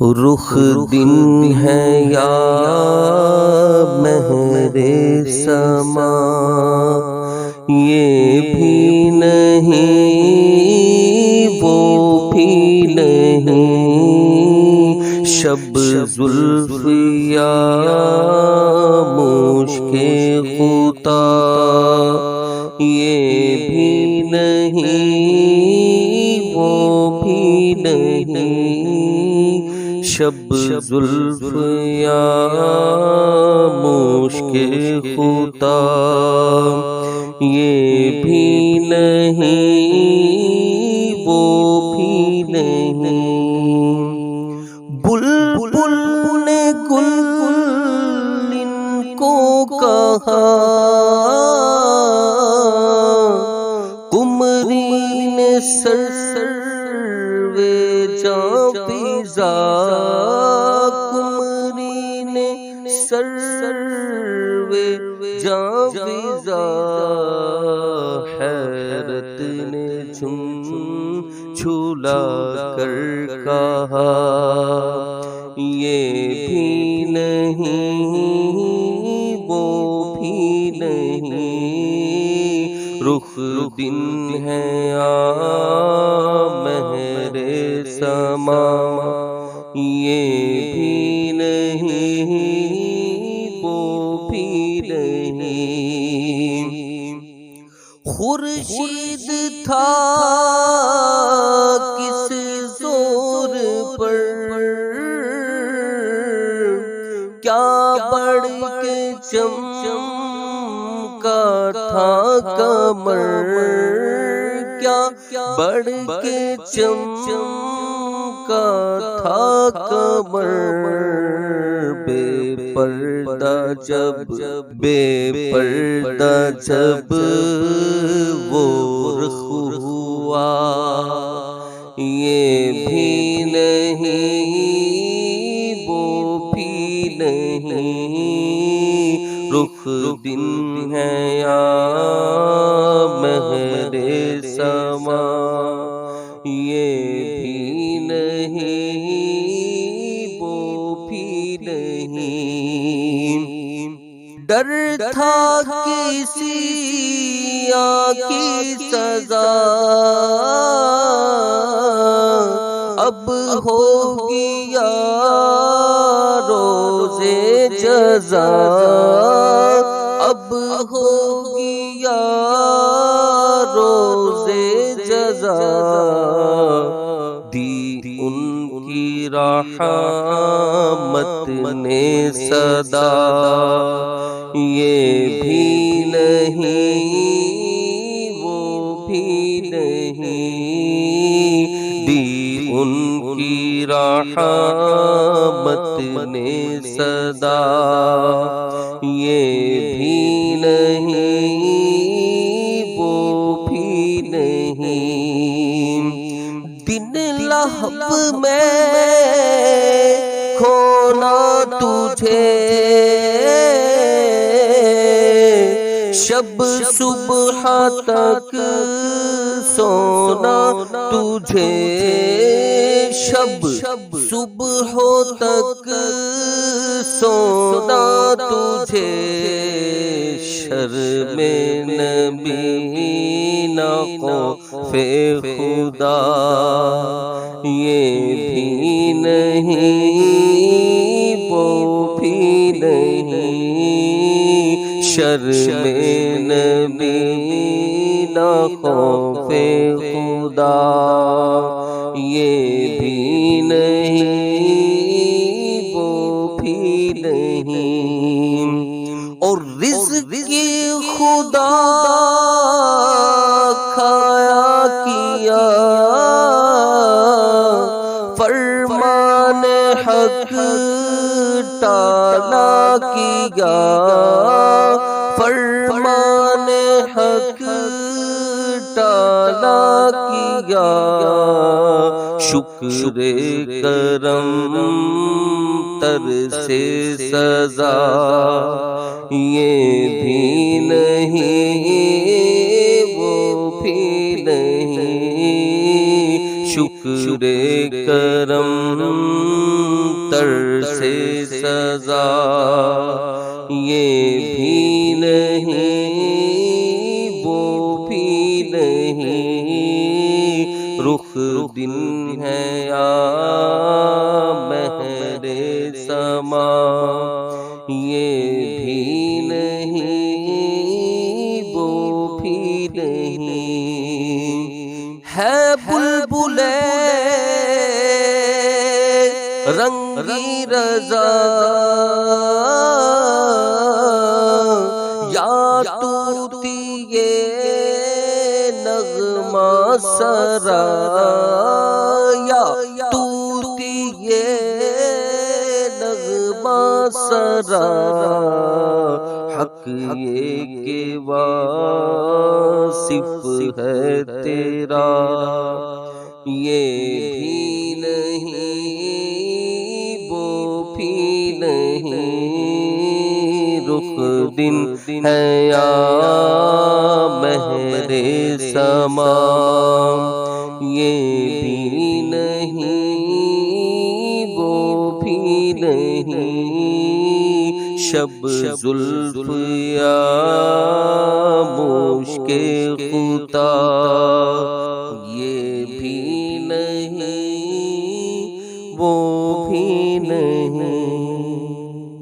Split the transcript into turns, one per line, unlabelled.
रुख दिन है या महरे समा, ये भी नहीं वो भी नहीं। शब जुल्फ या मुश्के खुता, ये भी नहीं वो भी नहीं। शब जुल्फ या मुश्के खुता, ये भी नहीं वो भी नहीं। बुलबुल ने गुल इनको कहा, कुमरी ने सर्वे जां फिजा, कुमरी ने सर्वे जां फिजा। हैरत ने झुम झूला कर कहा, ये भी नहीं वो भी नहीं। रुख दिन है या महरे समा, ये भी नहीं वो भी नहीं। खुर्शीद था किस जोर पर, क्या बढ़ के चमका था कमर, क्या बढ़ के चमका था कमर। बेपर्दा जब वो रुख हुआ, ये भी नहीं वो भी नहीं। रुख दिन है या महरे समा, ये भी नहीं वो भी नहीं। डर था किसी की सजा, अब होगी या रोज़े जज़ा, अब होगी या रोज़े जज़ा। दी उनकी रहमत ने सदा, ये भी नहीं वो भी नहीं। दी उनकी रहमत ने सदा, ये भी नहीं वो भी नहीं। दिन लहब में खोना तुझे, शब सुबह तक सोना तुझे, शब सुबह तक सोना तुझे। शर्मे नबी ना खौफे खुदा, ये भी नहीं वो भी नहीं। शर्मे नबी ना खौफे खुदा, ये भी नहीं वो भी नहीं। और रिज़्क़ खुदा खाया किया, फरमान हक टाला किया, फरमान हक टाला किया। शुक्र करम तर से सजा, ये भी नहीं वो भी नहीं। शुक्र करम तर से सजा ये भी नहीं वो भी नहीं, रुख दिन है या महरे समा ये भी नहीं वो भी नहीं, है बुलबुले रंगी रज़ा या तूती ये नग़्मा सरा या तूती ये नग़्मा सरा, हक़ ये के वासिफ़ है तेरा ये भी नहीं वो भी नहीं, रुख दिन है या महरे समा ये भी नहीं वो भी नहीं, शब जुल्फ़ या मुश्के खुदा ये